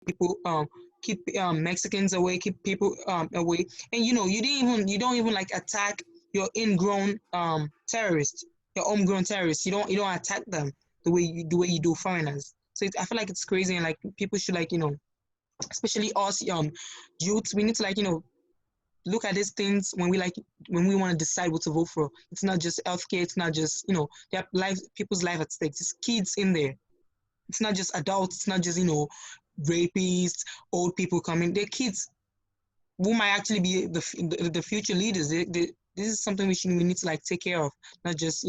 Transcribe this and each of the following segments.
people keep Mexicans away, keep people away, and you don't even like attack your ingrown terrorists, your homegrown terrorists. You don't attack them the way you do foreigners. So I feel like it's crazy, and like people should like especially us youths, we need to like look at these things when we want to decide what to vote for. It's not just healthcare. It's not just their life, people's life at stake. It's kids in there. It's not just adults. It's not just rapists, old people coming. They're kids who might actually be the future leaders. This is something we need to like take care of, not just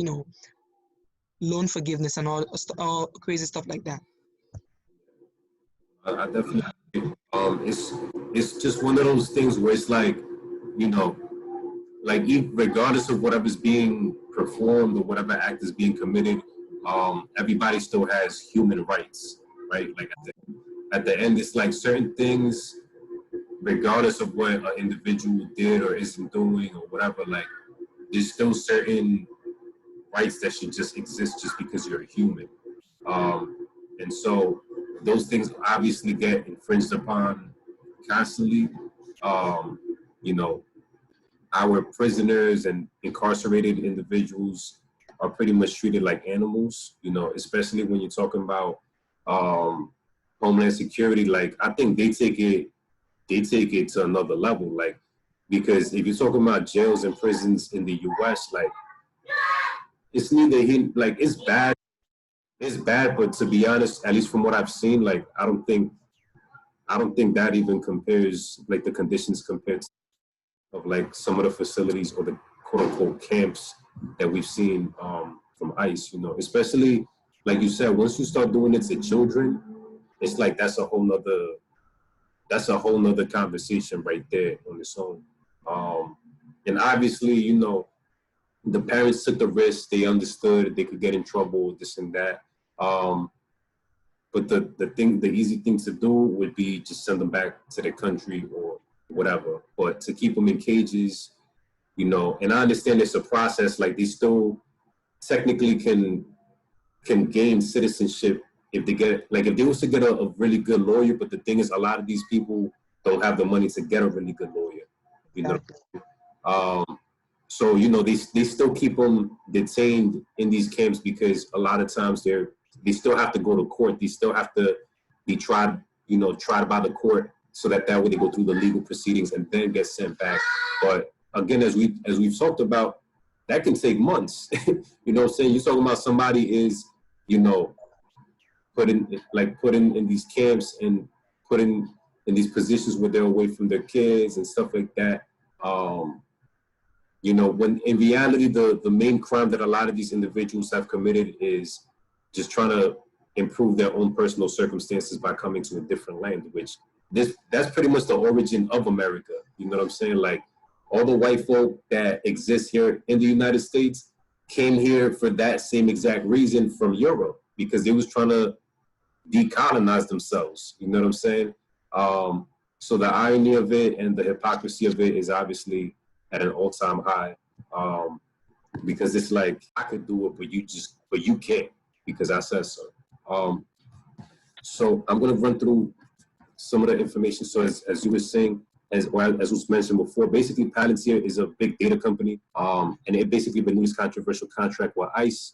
loan forgiveness and all crazy stuff like that. I definitely agree. It's just one of those things where it's like, you know, like regardless of whatever's being performed or whatever act is being committed, everybody still has human rights, right? Like at the end, it's like certain things, regardless of what an individual did or isn't doing or whatever, like there's still certain rights that should just exist just because you're a human. And so those things obviously get infringed upon constantly. Um, you know, our prisoners and incarcerated individuals are pretty much treated like animals, especially when you're talking about um, Homeland Security. Like, I think they take it to another level. Like, because if you're talking about jails and prisons in the U.S., like, it's neither here, like, it's bad, but to be honest, at least from what I've seen, like, I don't think that even compares, like, the conditions compared to of like some of the facilities or the quote unquote camps that we've seen from ICE, especially like you said, once you start doing it to children, it's like that's a whole nother conversation right there on its own. Um, and obviously, the parents took the risk, they understood they could get in trouble, this and that. Um, but the easy thing to do would be just send them back to their country or whatever. But to keep them in cages, and I understand it's a process. Like they still technically can gain citizenship if they get like if they was to get a really good lawyer. But the thing is, a lot of these people don't have the money to get a really good lawyer. You know, Exactly. um, so they still keep them detained in these camps because a lot of times they still have to go to court. They still have to be tried by the court so that way they go through the legal proceedings and then get sent back. But again, as we've talked about, that can take months. You know what I'm saying? You're talking about somebody is, you know, put in these camps and put in these positions where they're away from their kids and stuff like that. Um, when in reality, the main crime that a lot of these individuals have committed is just trying to improve their own personal circumstances by coming to a different land, which that's pretty much the origin of America. You know what I'm saying? Like all the white folk that exist here in the United States came here for that same exact reason from Europe because they was trying to decolonize themselves. You know what I'm saying? Um, so the irony of it and the hypocrisy of it is obviously at an all-time high. Um, because it's like I could do it, but you can't because I said so. Um, so I'm gonna run through some of the information. So as you were saying, as was mentioned before, basically Palantir is a big data company, and it basically renewed this controversial contract with ICE.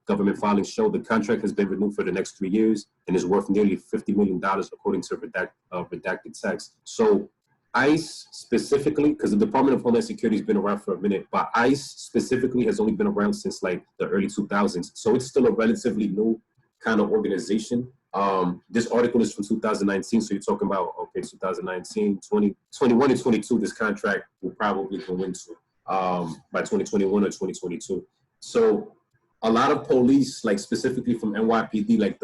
Government filings show the contract has been renewed for the next 3 years and is worth nearly $50 million, according to redacted text. So ICE specifically, because the Department of Homeland Security has been around for a minute, but ICE specifically has only been around since like the early 2000s. So it's still a relatively new kind of organization. This article is from 2019, so you're talking about, okay, 2019, 2021 and 22, this contract will probably go into by 2021 or 2022. So a lot of police, like specifically from NYPD, like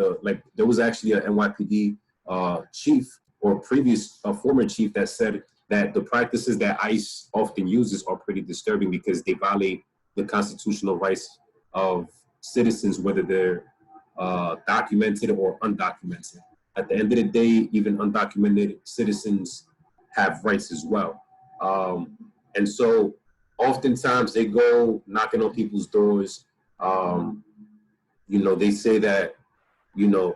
there was actually an NYPD chief or previous former chief that said that the practices that ICE often uses are pretty disturbing because they violate the constitutional rights of citizens, whether they're documented or undocumented. At the end of the day, even undocumented citizens have rights as well. Um, and so oftentimes they go knocking on people's doors. Um, they say that, you know,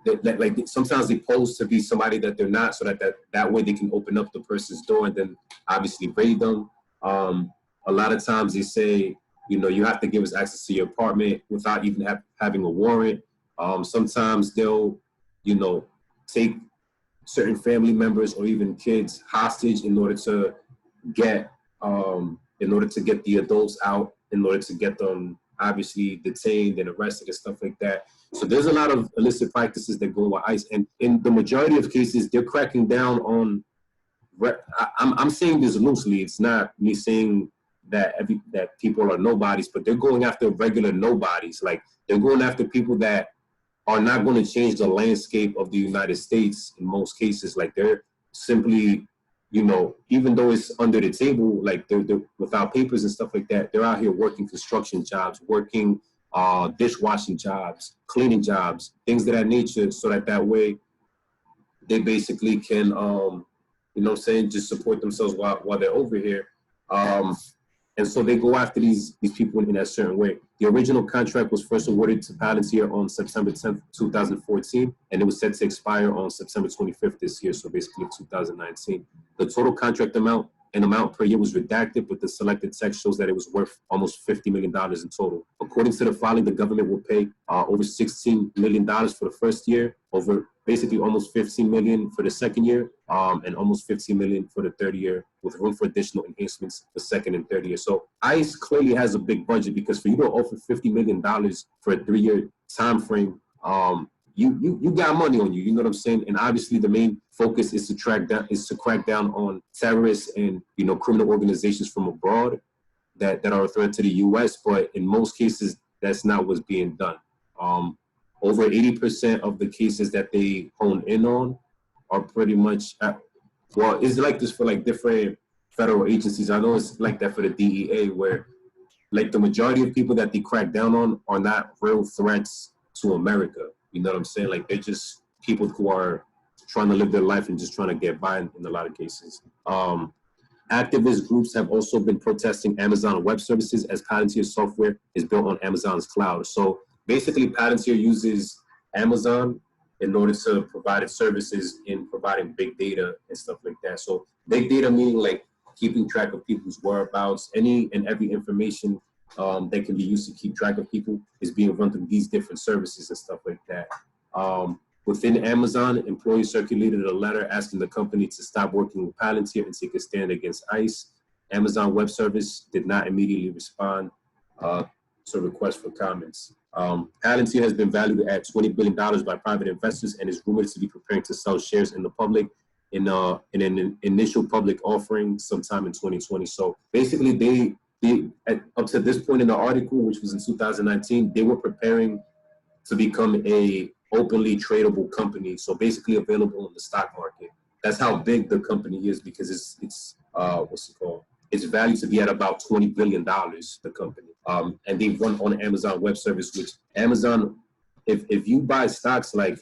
like sometimes they pose to be somebody that they're not, so that way they can open up the person's door and then obviously raid them. A lot of times they say, you have to give us access to your apartment without even having a warrant. Sometimes they'll, take certain family members or even kids hostage in order to get the adults out, in order to get them obviously detained and arrested and stuff like that. So there's a lot of illicit practices that go with ICE, and in the majority of cases, they're cracking down on. I'm saying this loosely. It's not me saying that people are nobodies, but they're going after regular nobodies. Like, they're going after people that are not going to change the landscape of the United States in most cases. Like, they're simply, even though it's under the table, like they're without papers and stuff like that, they're out here working construction jobs, working dishwashing jobs, cleaning jobs, things of that nature, so that way they basically can, just support themselves while they're over here. And so they go after these people in a certain way. The original contract was first awarded to Palantir on September 10th, 2014, and it was set to expire on September 25th this year, so basically 2019. The total contract amount per year was redacted, but the selected text shows that it was worth almost $50 million in total. According to the filing, the government will pay over $16 million for the first year, over basically almost $15 million for the second year, and almost $15 million for the third year, with room for additional enhancements the second and third year. So ICE clearly has a big budget, because for you to offer $50 million for a 3-year time frame, you got money on you, you know what I'm saying? And obviously the main focus is to crack down on terrorists and, criminal organizations from abroad that are a threat to the US, but in most cases, that's not what's being done. Over 80% of the cases that they hone in on are pretty much, it's like this for like different federal agencies. I know it's like that for the DEA, where like the majority of people that they crack down on are not real threats to America. You know what I'm saying? Like, they're just people who are trying to live their life and just trying to get by in a lot of cases. Activist groups have also been protesting Amazon Web Services, as Palantir software is built on Amazon's cloud. So basically, Palantir uses Amazon in order to provide its services in providing big data and stuff like that. So big data meaning like keeping track of people's whereabouts, any and every information that can be used to keep track of people is being run through these different services and stuff like that. Within Amazon, employees circulated a letter asking the company to stop working with Palantir and take a stand against ICE. Amazon Web Service did not immediately respond to requests for comments. Palantir has been valued at $20 billion by private investors and is rumored to be preparing to sell shares in the public in an initial public offering sometime in 2020. So basically, they up to this point in the article, which was in 2019, they were preparing to become a openly tradable company. So basically available in the stock market. That's how big the company is, because it's what's it called? It's valued to be at about $20 billion, the company. And they run on Amazon Web Service, which Amazon, if you buy stocks, like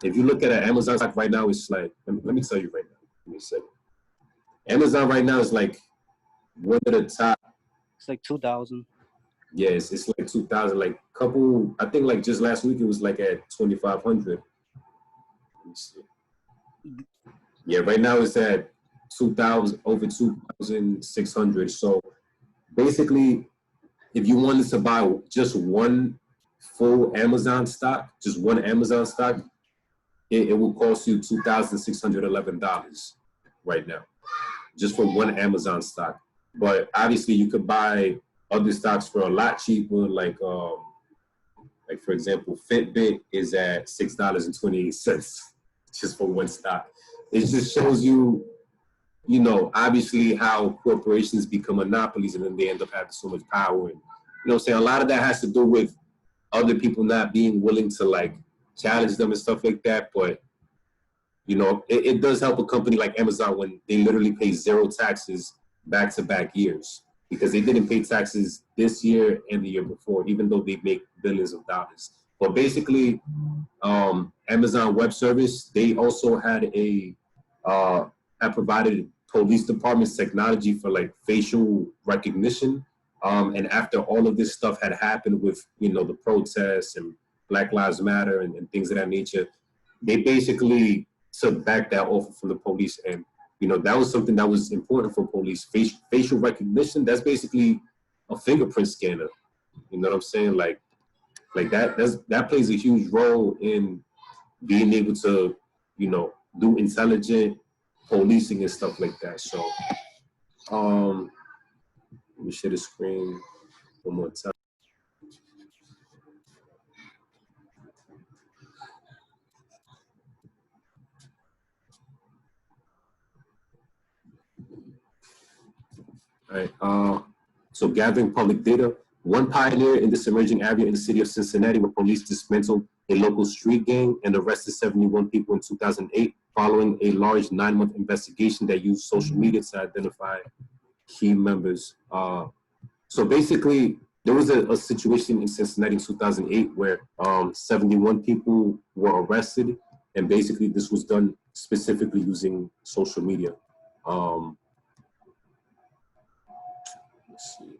if you look at an Amazon stock right now, it's like, let me tell you right now, give me a second. Amazon right now is like one of the top. It's like 2,000. Yes, it's like 2,000. Like I think like just last week it was like at 2,500. Let me see. Yeah, right now it's at 2,000, over 2,600. So basically, if you wanted to buy just one full Amazon stock, just one Amazon stock, it will cost you $2,611 right now, just for one Amazon stock. But obviously, you could buy other stocks for a lot cheaper, like for example, Fitbit is at $6.28 just for one stock. It just shows you, obviously how corporations become monopolies and then they end up having so much power. And, a lot of that has to do with other people not being willing to like challenge them and stuff like that. But, it does help a company like Amazon when they literally pay zero taxes back-to-back years, because they didn't pay taxes this year and the year before, even though they make billions of dollars. But basically, Amazon Web Service, they also had provided police departments technology for like facial recognition. And after all of this stuff had happened with, the protests and Black Lives Matter and things of that nature, they basically took back that offer from the police. And, you know, that was something that was important for police. Facial recognition, that's basically a fingerprint scanner. You know what I'm saying? Like that plays a huge role in being able to, you know, do intelligent policing and stuff like that. So, let me share the screen one more time. All right. So gathering public data. One pioneer in this emerging area in the city of Cincinnati, where police dismantled a local street gang and arrested 71 people in 2008, following a large 9-month investigation that used social media to identify key members. So basically, there was a situation in Cincinnati in 2008 where 71 people were arrested, and basically this was done specifically using social media. Let's see.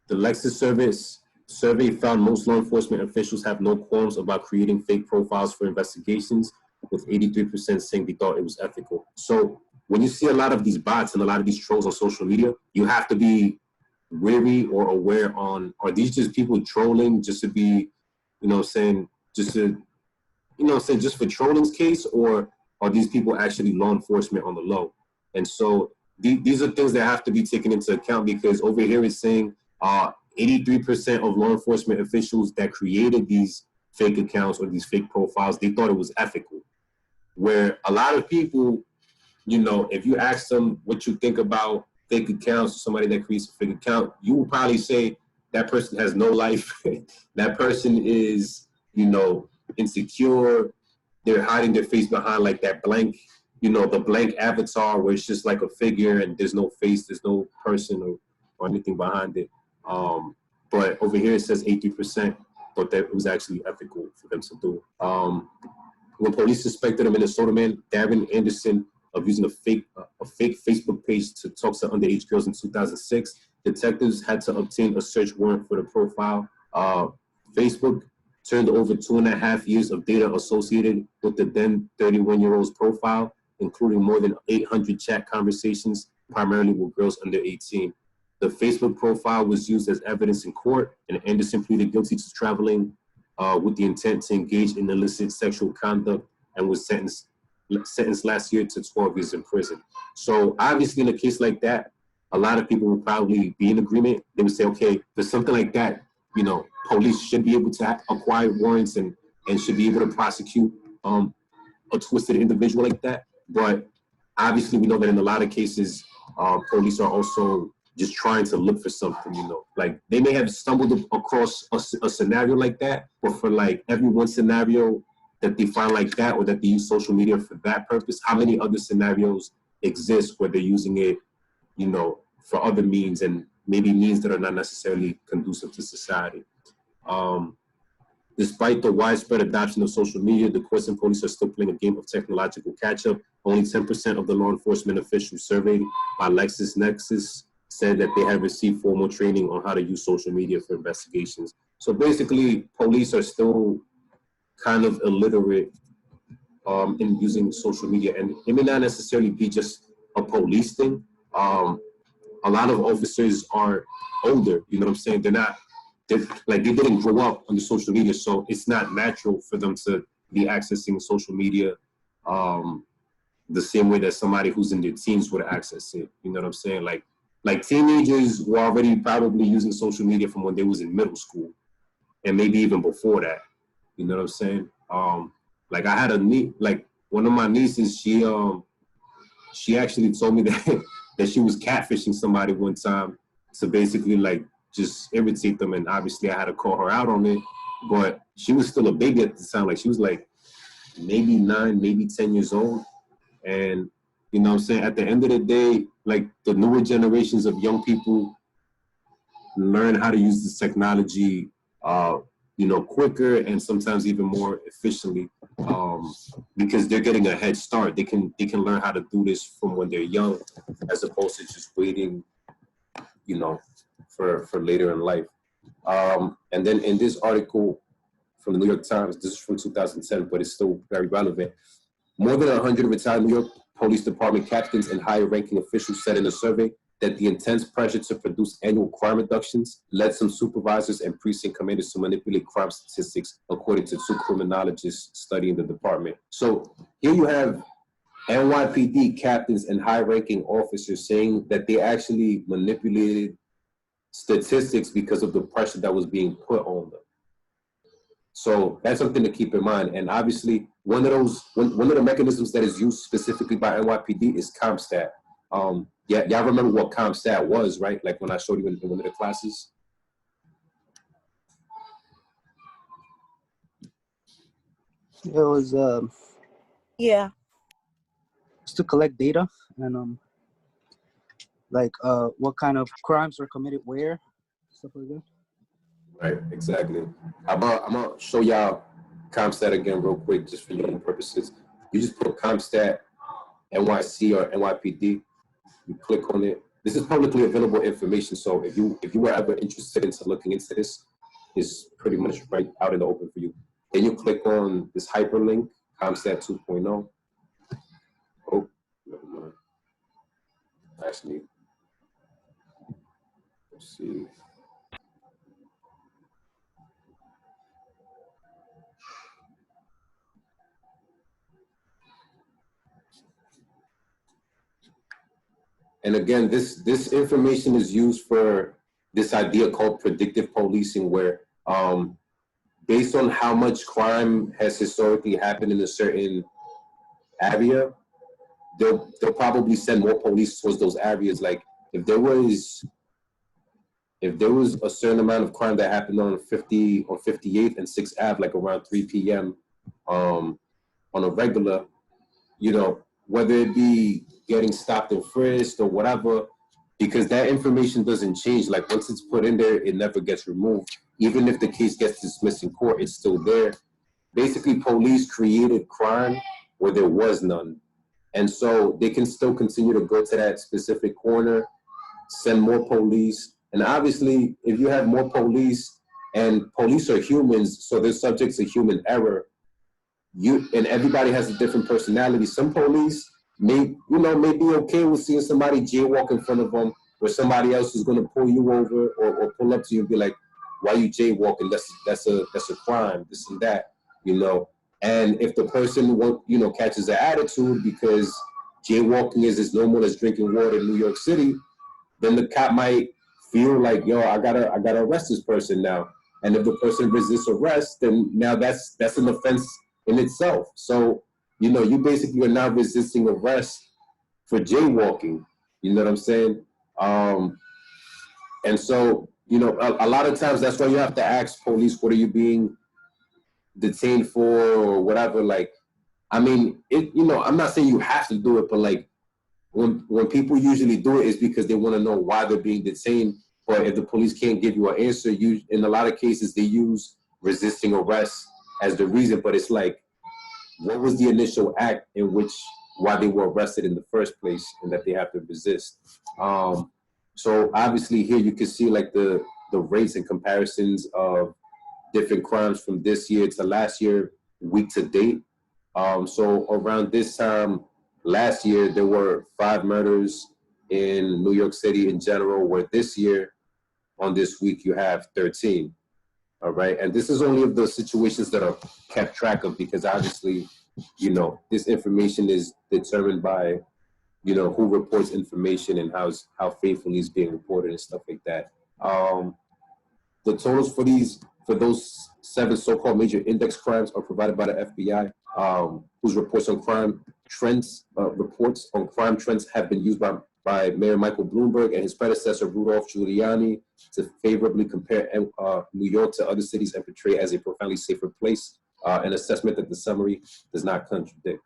The Lexis survey found most law enforcement officials have no qualms about creating fake profiles for investigations, with 83% saying they thought it was ethical. So when you see a lot of these bots and a lot of these trolls on social media, you have to be wary or aware on, are these just people trolling just to be, you know what I'm saying, just to, you know what I'm saying, just for trolling's case, or are these people actually law enforcement on the low? And so these are things that have to be taken into account, because over here it's saying 83% of law enforcement officials that created these fake accounts or these fake profiles, they thought it was ethical. Where a lot of people, you know, if you ask them what you think about fake accounts, or somebody that creates a fake account, you will probably say that person has no life. That person is, you know, insecure. They're hiding their face behind like that blank, you know, the blank avatar where it's just like a figure and there's no face, there's no person or anything behind it. But over here it says 80% thought that it was actually ethical for them to do. When police suspected a Minnesota man, Darren Anderson, of using a fake Facebook page to talk to underage girls in 2006, detectives had to obtain a search warrant for the profile. Facebook turned over 2.5 years of data associated with the then 31-year-old's profile, including more than 800 chat conversations, primarily with girls under 18. The Facebook profile was used as evidence in court, and Anderson pleaded guilty to traveling with the intent to engage in illicit sexual conduct, and was sentenced last year to 12 years in prison. So obviously in a case like that, a lot of people would probably be in agreement. They would say, okay, for something like that, you know, police should be able to acquire warrants and should be able to prosecute a twisted individual like that. But obviously we know that in a lot of cases, police are also just trying to look for something, you know, like they may have stumbled across a scenario like that, but for like every one scenario that they find like that, or that they use social media for that purpose, how many other scenarios exist where they're using it, you know, for other means, and maybe means that are not necessarily conducive to society. Despite the widespread adoption of social media, the courts and police are still playing a game of technological catch-up. Only 10% of the law enforcement officials surveyed by LexisNexis said that they have received formal training on how to use social media for investigations. So basically, police are still kind of illiterate in using social media, and it may not necessarily be just a police thing. A lot of officers are older, you know what I'm saying? They didn't grow up on the social media, so it's not natural for them to be accessing social media the same way that somebody who's in their teens would access it. You know what I'm saying? Like teenagers were already probably using social media from when they was in middle school, and maybe even before that. You know what I'm saying? Like I had one of my nieces, she actually told me that that she was catfishing somebody one time to basically like just irritate them, and obviously I had to call her out on it. But she was still a baby at the time. Like she was like maybe 9, maybe 10 years old. And you know what I'm saying, at the end of the day, like the newer generations of young people learn how to use this technology you know, quicker and sometimes even more efficiently, because they're getting a head start. They can learn how to do this from when they're young, as opposed to just waiting, you know, for later in life. And then in this article from the New York Times. This is from 2010, but it's still very relevant. More than 100 retired New York Police Department captains and higher-ranking officials said in a survey that the intense pressure to produce annual crime reductions led some supervisors and precinct commanders to manipulate crime statistics, according to two criminologists studying the department. So here you have NYPD captains and high-ranking officers saying that they actually manipulated statistics because of the pressure that was being put on them. So that's something to keep in mind. And obviously, one of the mechanisms that is used specifically by NYPD is CompStat. Yeah, y'all remember what CompStat was, right? Like when I showed you in one of the classes. It was Yeah. just to collect data and like what kind of crimes are committed where, stuff like that. Right, exactly. I'm gonna show y'all CompStat again real quick, just for your own purposes. You just put CompStat, NYC or NYPD. You click on it. This is publicly available information, so if you were ever interested into looking into this, it's pretty much right out in the open for you. Then you click on this hyperlink, CompStat 2.0. Oh, never mind. Actually, let's see. And again, this information is used for this idea called predictive policing, where based on how much crime has historically happened in a certain area, they'll probably send more police towards those areas. Like if there was a certain amount of crime that happened on 58th and 6th Ave, like around 3 p.m. On a regular, you know, whether it be getting stopped and frisked or whatever, because that information doesn't change. Like once it's put in there, it never gets removed. Even if the case gets dismissed in court, it's still there. Basically, police created crime where there was none. And so they can still continue to go to that specific corner, send more police. And obviously, if you have more police, and police are humans, so they're subject to human error, and everybody has a different personality. Some police may be okay with seeing somebody jaywalk in front of them, or somebody else is going to pull you over or pull up to you and be like, "Why are you jaywalking? That's a crime. This and that." You know. And if the person catches an attitude because jaywalking is as normal as drinking water in New York City, then the cop might feel like, "Yo, I gotta arrest this person now." And if the person resists arrest, then now that's an offense in itself. So, you basically are now resisting arrest for jaywalking. You know what I'm saying? And so, a lot of times that's why you have to ask police, what are you being detained for or whatever? Like, I mean, I'm not saying you have to do it, but like when people usually do it is because they want to know why they're being detained. But if the police can't give you an answer, in a lot of cases, they use resisting arrest as the reason, but it's like, what was the initial act in which why they were arrested in the first place, and that they have to resist? So obviously here you can see like the rates and comparisons of different crimes from this year to last year, week to date. So around this time last year, there were 5 murders in New York City in general, where this year on this week you have 13. All right, and this is only of the situations that are kept track of, because obviously, this information is determined by, who reports information and how faithfully it's being reported and stuff like that. The totals for those 7 so-called major index crimes are provided by the FBI, whose reports on crime trends have been used by Mayor Michael Bloomberg and his predecessor Rudolph Giuliani to favorably compare New York to other cities and portray as a profoundly safer place, an assessment that the summary does not contradict.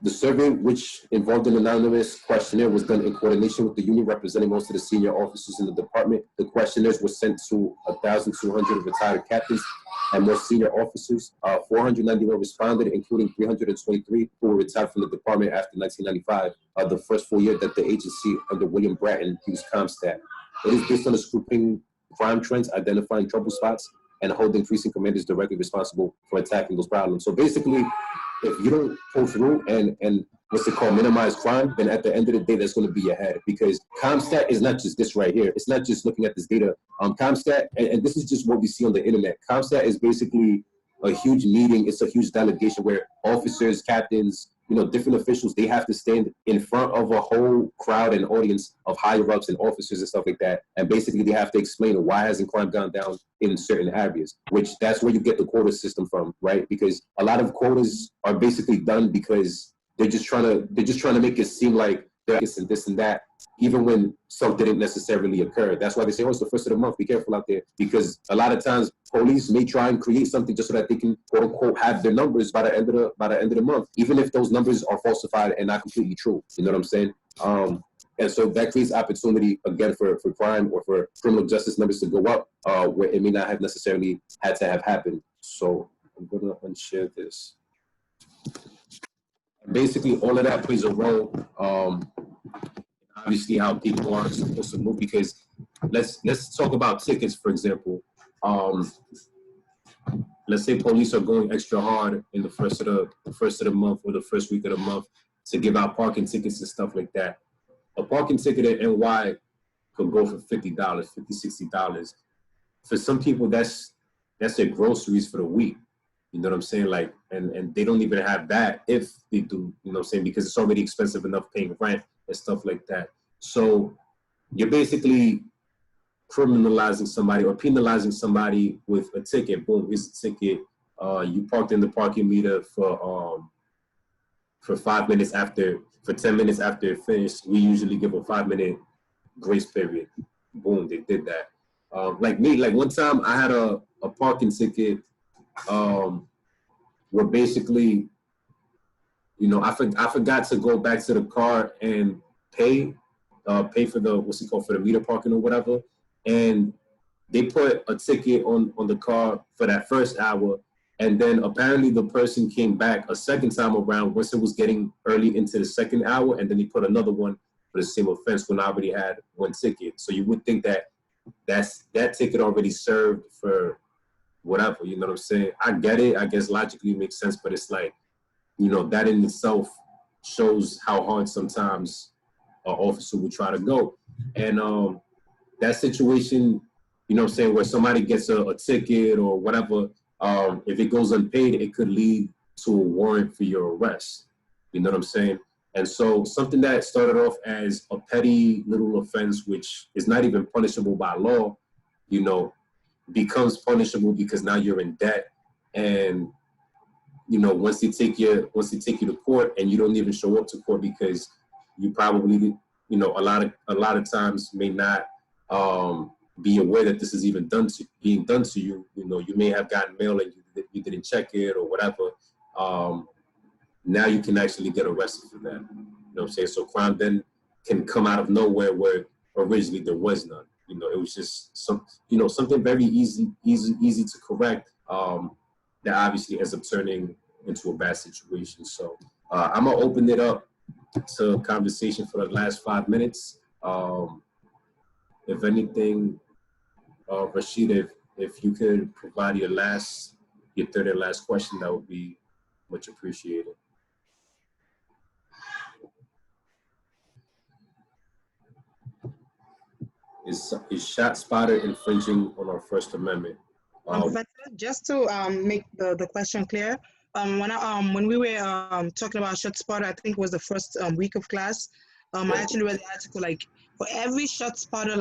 The survey, which involved an anonymous questionnaire, was done in coordination with the union representing most of the senior officers in the department. The questionnaires were sent to 1,200 retired captains and more senior officers. 491 responded, including 323 who were retired from the department after 1995, the first full year that the agency under William Bratton used CompStat. It is based on scraping crime trends, identifying trouble spots, and holding precinct commanders directly responsible for attacking those problems. So basically, if you don't pull through and what's it called, minimize crime, then at the end of the day, that's going to be your head. Because CompStat is not just this right here. It's not just looking at this data. CompStat, and this is just what we see on the internet. CompStat is basically a huge meeting. It's a huge delegation where officers, captains, different officials, they have to stand in front of a whole crowd and audience of higher ups and officers and stuff like that. And basically they have to explain why hasn't crime gone down in certain areas, which that's where you get the quota system from, right? Because a lot of quotas are basically done because they're just trying to make it seem like this and that, even when something didn't necessarily occur. That's why they say, oh, it's the first of the month, be careful out there. Because a lot of times police may try and create something just so that they can, quote unquote, have their numbers by the end of the month, even if those numbers are falsified and not completely true. You know what I'm saying? And so that creates opportunity, again, for crime or for criminal justice numbers to go up, where it may not have necessarily had to have happened. So I'm going to unshare this. Basically, all of that plays a role. Obviously, how people are supposed to move. Because let's talk about tickets, for example. Let's say police are going extra hard in the first of the month or the first week of the month to give out parking tickets and stuff like that. A parking ticket in NY could go for $50, $50, $60. For some people, that's their groceries for the week. You know what I'm saying? Like, and they don't even have that if they do, you know what I'm saying? Because it's already expensive enough paying rent and stuff like that. So you're basically criminalizing somebody or penalizing somebody with a ticket. Boom, here's a ticket. You parked in the parking meter for 5 minutes for 10 minutes after it finished. We usually give a 5-minute grace period. Boom, they did that. Like one time I had a parking ticket where basically, I forgot to go back to the car and pay for the meter parking or whatever. And they put a ticket on the car for that first hour. And then apparently the person came back a second time around once it was getting early into the second hour. And then they put another one for the same offense when I already had one ticket. So you would think that that ticket already served for whatever, you know what I'm saying? I get it. I guess logically it makes sense, but it's like, that in itself shows how hard sometimes an officer would try to go. And that situation, you know what I'm saying, where somebody gets a ticket or whatever, if it goes unpaid, it could lead to a warrant for your arrest. You know what I'm saying? And so something that started off as a petty little offense, which is not even punishable by law, becomes punishable because now you're in debt. And once they take you to court and you don't even show up to court because you probably a lot of times may not be aware that this is even being done to you. You may have gotten mail and you didn't check it or whatever. Now you can actually get arrested for that. You know what I'm saying? So crime then can come out of nowhere where originally there was none. It was just something very easy to correct, that obviously ends up turning into a bad situation. So I'm gonna open it up to conversation for the last 5 minutes. If anything, Rashida, if you could provide your third and last question, that would be much appreciated. Is ShotSpotter infringing on our First Amendment? Professor, just to make the question clear, when we were talking about ShotSpotter, I think it was the first week of class. I actually read the article, like for every ShotSpotter,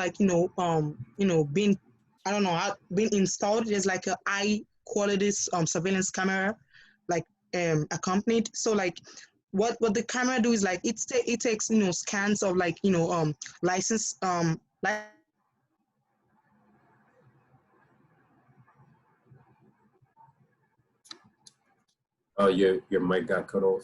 being, I don't know, being installed, there's like a high quality surveillance camera, like accompanied. So like what the camera do is like it takes scans of like license Your mic got cut off.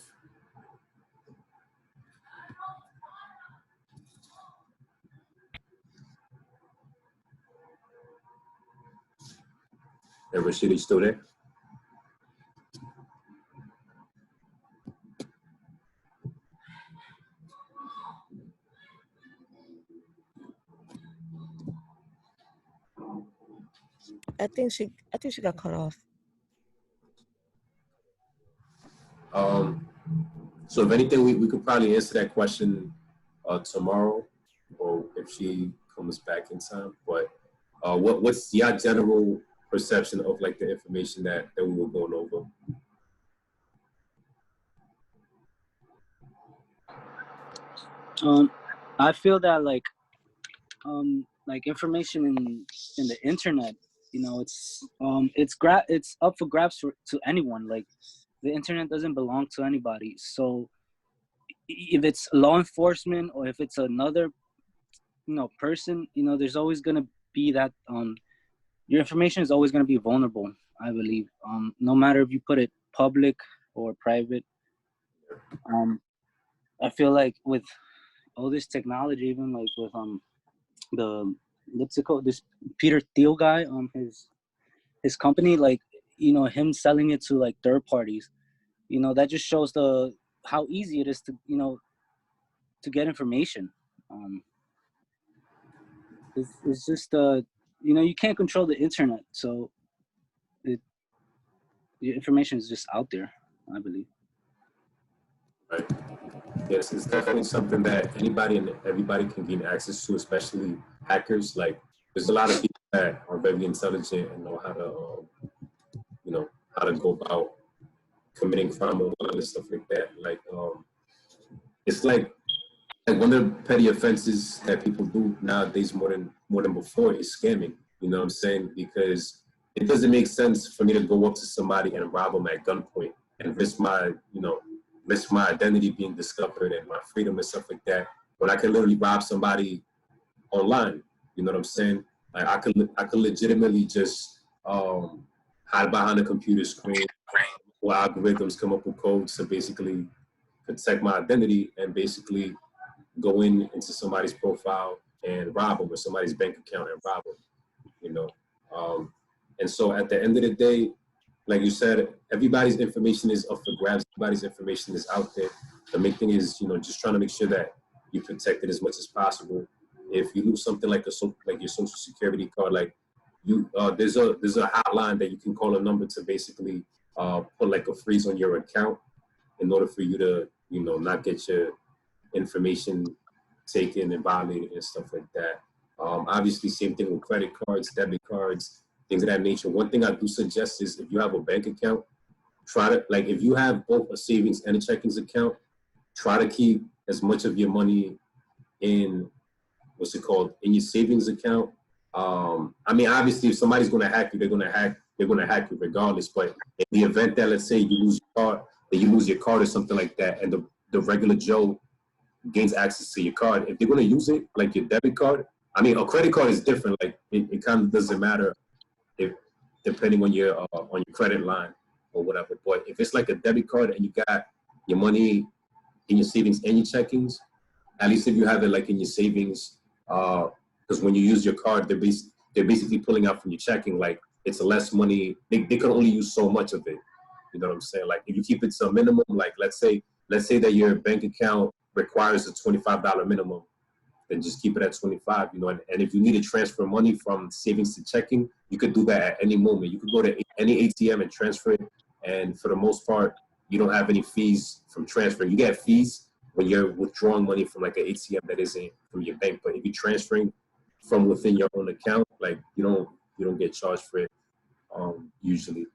Hey, Rashida, you still there? I think she got cut off. Um, so if anything, we could probably answer that question tomorrow, or if she comes back in time. But what's your general perception of like the information that we were going over? I feel that like information in the internet, it's up for grabs to anyone. Like the internet doesn't belong to anybody. So if it's law enforcement or if it's another person, there's always gonna be that your information is always gonna be vulnerable. I believe no matter if you put it public or private. Um, I feel like with all this technology, even like with the what's it called, this Peter Thiel guy, his company, like him selling it to like third parties, that just shows the how easy it is to to get information. um it's just you can't control the internet, so it the information is just out there, I believe. Right. Yes, it's definitely something that anybody and everybody can gain access to, especially hackers. Like, there's a lot of people that are very intelligent and know how to, how to go about committing crime online and stuff like that. Like, it's like one of the petty offenses that people do nowadays more than before is scamming. You know what I'm saying? Because it doesn't make sense for me to go up to somebody and rob them at gunpoint and risk my identity being discovered and my freedom and stuff like that. When I can literally rob somebody online, you know what I'm saying? Like I could legitimately just hide behind a computer screen where algorithms come up with codes to basically protect my identity and basically go into somebody's profile and rob them, or somebody's bank account and rob them, you know. Um, and so at the end of the day, like you said, everybody's information is up for grabs. Everybody's information is out there. The main thing is, just trying to make sure that you protect it as much as possible. If you lose something like like your social security card, like there's a hotline that you can call a number to basically put like a freeze on your account in order for you to, not get your information taken and violated and stuff like that. Obviously, same thing with credit cards, debit cards, things of that nature. One thing I do suggest is if you have a bank account, try to, like, if you have both a savings and a checkings account, try to keep as much of your money in in your savings account. I mean, obviously, if somebody's going to hack you, they're going to hack you regardless. But in the event that, let's say, you lose your card, that you lose your card or something like that, and the regular Joe gains access to your card, if they're going to use it, like your debit card, I mean, a credit card is different. Like, it kind of doesn't matter if depending on your credit line or whatever. But if it's like a debit card and you got your money in your savings and your checkings, at least if you have it like in your savings, because when you use your card, they're basically pulling out from your checking. Like, it's less money. They can only use so much of it. You know what I'm saying? Like, if you keep it to a minimum, like let's say that your bank account requires a $25 minimum, then just keep it at 25, and if you need to transfer money from savings to checking, you could do that at any moment. You could go to any ATM and transfer it, and for the most part, you don't have any fees from transferring. You get fees when you're withdrawing money from like an ATM that isn't from your bank, but if you're transferring from within your own account, like you don't get charged for it usually.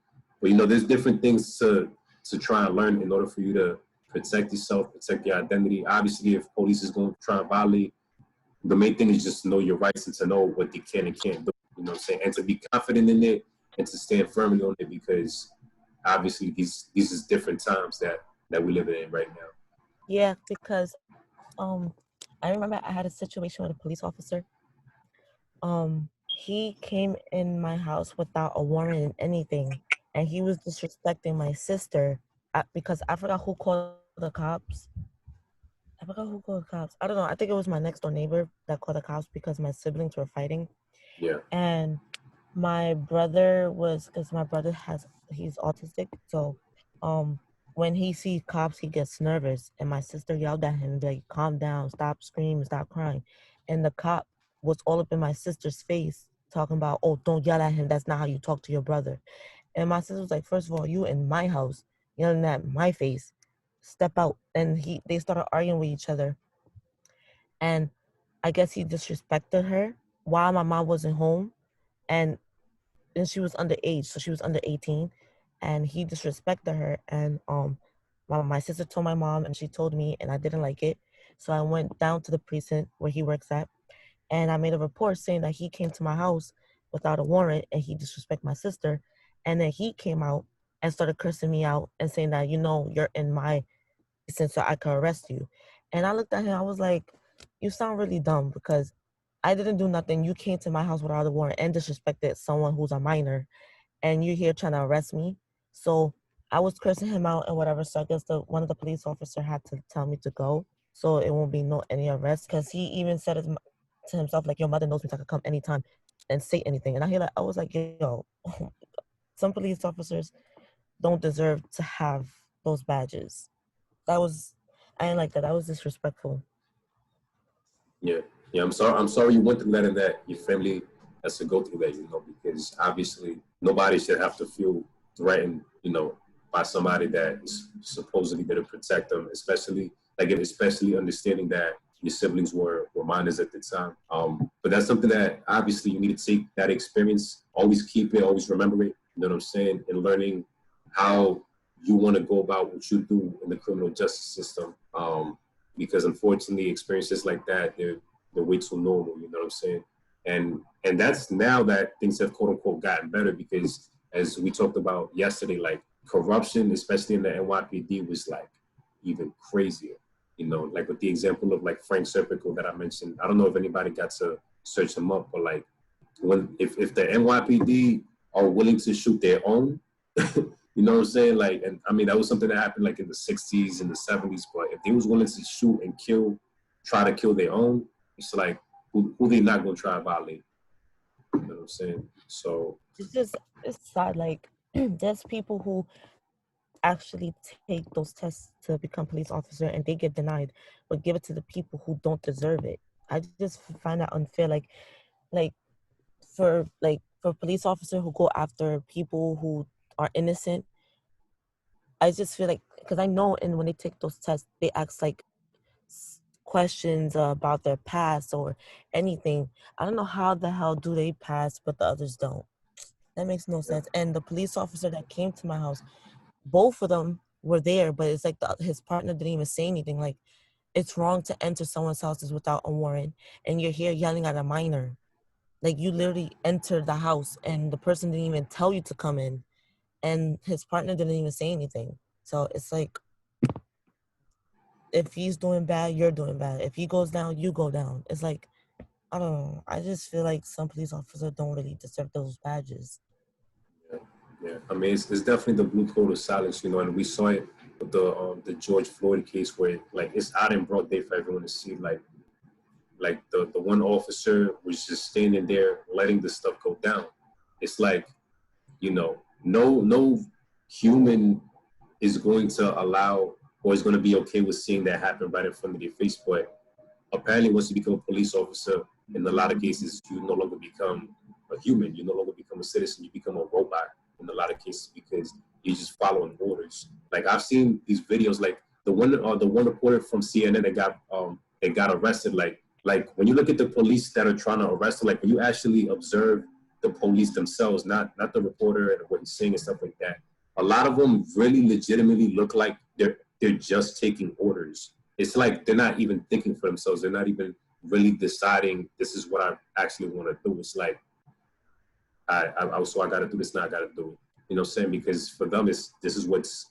But there's different things to try and learn in order for you to protect yourself, protect your identity. Obviously, if police is going to try and violate, the main thing is just to know your rights and to know what they can and can't do. You know what I'm saying? And to be confident in it and to stand firmly on it, because obviously these is different times that we live in right now. Yeah, because um I remember I had a situation with a police officer. He came in my house without a warrant and anything, and he was disrespecting my sister because I forgot who called the cops. I forgot who called the cops. I don't know. I think it was my next door neighbor that called the cops because my siblings were fighting. Yeah. And my brother because my brother he's autistic. So when he sees cops, he gets nervous. And my sister yelled at him, like, calm down, stop screaming, stop crying. And the cop was all up in my sister's face. talking about, oh, don't yell at him. That's not how you talk to your brother. And my sister was like, first of all, you in my house, yelling at my face. Step out. And they started arguing with each other. And I guess he disrespected her while my mom wasn't home. And she was underage, so she was under 18, and he disrespected her. And my sister told my mom, and she told me, and I didn't like it. So I went down to the precinct where he works at, and I made a report saying that he came to my house without a warrant and he disrespected my sister. And then he came out and started cursing me out and saying that, you're in my precinct, so I could arrest you. And I looked at him, I was like, you sound really dumb, because I didn't do nothing. You came to my house without a warrant and disrespected someone who's a minor, and you're here trying to arrest me. So I was cursing him out and whatever. So I guess one of the police officer had to tell me to go, so it won't be any arrest. Because he even said it to himself, like, your mother knows me, so I could come anytime and say anything. And I was like, yo, some police officers don't deserve to have those badges. I didn't like that. That was disrespectful. Yeah, yeah. I'm sorry you went through that, and that your family has to go through that. Because obviously nobody should have to feel threatened. By somebody that is supposedly there to protect them, especially understanding that your siblings were minors at the time. But that's something that obviously you need to take that experience, always keep it, always remember it. You know what I'm saying? And learning how you want to go about what you do in the criminal justice system. Because unfortunately, experiences like that, they're way too normal. You know what I'm saying? And that's now that things have quote unquote gotten better, because as we talked about yesterday, like corruption, especially in the NYPD, was like even crazier. Like with the example of like Frank Serpico that I mentioned. I don't know if anybody got to search him up, but like if the NYPD are willing to shoot their own, you know what I'm saying? Like, and I mean, that was something that happened like in the 60s and the 70s, but if they was willing to shoot and try to kill their own, it's like, who they not going to try to violate? You know what I'm saying? So it's sad. Like, there's people who actually take those tests to become police officer and they get denied, but give it to the people who don't deserve it. I just find that unfair. Like for police officer who go after people who are innocent, I just feel like, because I know, and when they take those tests, they ask like questions about their past or anything. I don't know how the hell do they pass, but the others don't. That makes no sense. And the police officer that came to my house, both of them were there, but it's like his partner didn't even say anything. Like, it's wrong to enter someone's houses without a warrant, and you're here yelling at a minor. Like, you literally entered the house, and the person didn't even tell you to come in, and his partner didn't even say anything. So it's like, if he's doing bad, you're doing bad. If he goes down, you go down. It's like, I don't know. I just feel like some police officers don't really deserve those badges. Yeah. I mean, it's definitely the blue code of silence, and we saw it with the George Floyd case, where like it's out in broad day for everyone to see. Like the one officer was just standing there letting the stuff go down. It's like, no human is going to allow or is going to be okay with seeing that happen right in front of their face. But apparently, once you become a police officer, in a lot of cases, you no longer become a human. You no longer become a citizen. You become a robot in a lot of cases, because you're just following orders. Like, I've seen these videos, like the one reporter from CNN that got arrested. Like when you look at the police that are trying to arrest her, like when you actually observe the police themselves, not the reporter and what he's saying and stuff like that, a lot of them really legitimately look like they're just taking orders. It's like they're not even thinking for themselves. They're not even really deciding, this is what I actually want to do. It's like, I got to do this now. I got to do it. You know what I'm saying? Because for them, this is what's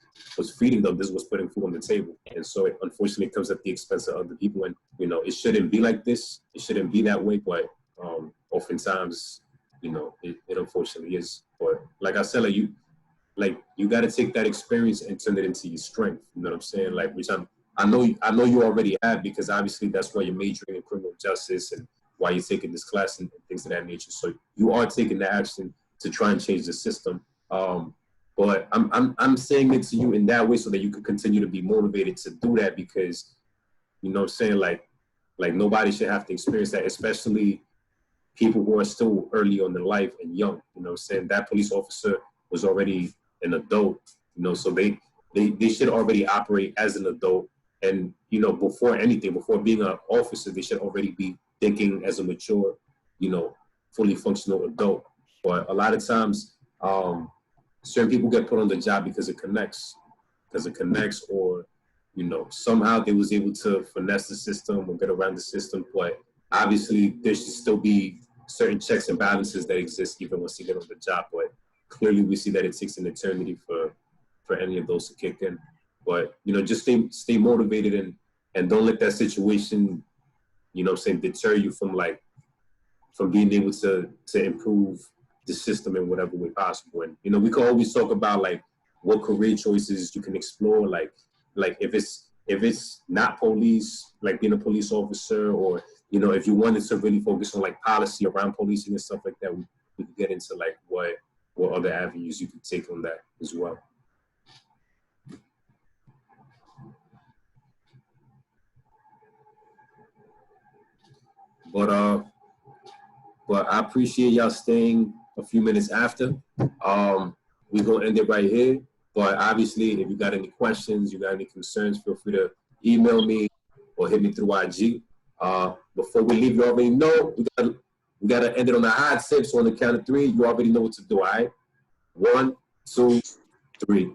feeding them. This is what's putting food on the table. And so it unfortunately comes at the expense of other people. And, it shouldn't be like this. It shouldn't be that way. But oftentimes, it unfortunately is. But like I said, you got to take that experience and turn it into your strength. You know what I'm saying? Like, which I know you already have, because obviously that's why you're majoring in criminal justice and why you're taking this class and things of that nature. So you are taking the action to try and change the system. But I'm saying it to you in that way so that you can continue to be motivated to do that, because, you know what I'm saying, like nobody should have to experience that, especially people who are still early on in life and young. You know what I'm saying? That police officer was already an adult, you know, so they should already operate as an adult. And, you know, before anything, before being an officer, they should already be thinking as a mature, you know, fully functional adult. But a lot of times, certain people get put on the job because it connects, or, you know, somehow they was able to finesse the system or get around the system. But obviously, there should still be certain checks and balances that exist even once you get on the job. But clearly, we see that it takes an eternity for any of those to kick in. But, you know, just stay motivated and don't let that situation, you know, deter you from being able to improve the system in whatever way possible. And, you know, we can always talk about like what career choices you can explore, like if it's not police, like being a police officer, or, you know, if you wanted to really focus on like policy around policing and stuff like that, we could get into like what other avenues you could take on that as well. But I appreciate y'all staying a few minutes after. We're gonna end it right here. But obviously, if you got any questions, you got any concerns, feel free to email me or hit me through IG. Before we leave, you already know we gotta end it on a hot tip. So on the count of 3, you already know what to do. All right, 1, 2, 3.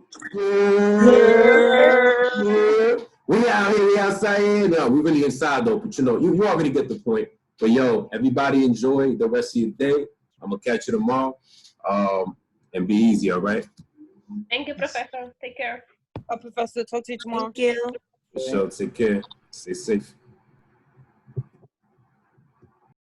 We out here, we outside here. No, we really inside though. But you know, you already get the point. But yo, everybody enjoy the rest of your day. I'm gonna catch you tomorrow. And be easy, all right? Thank you, Professor. Take care. Professor, talk to you tomorrow. Thank you. For sure, take care. Stay safe.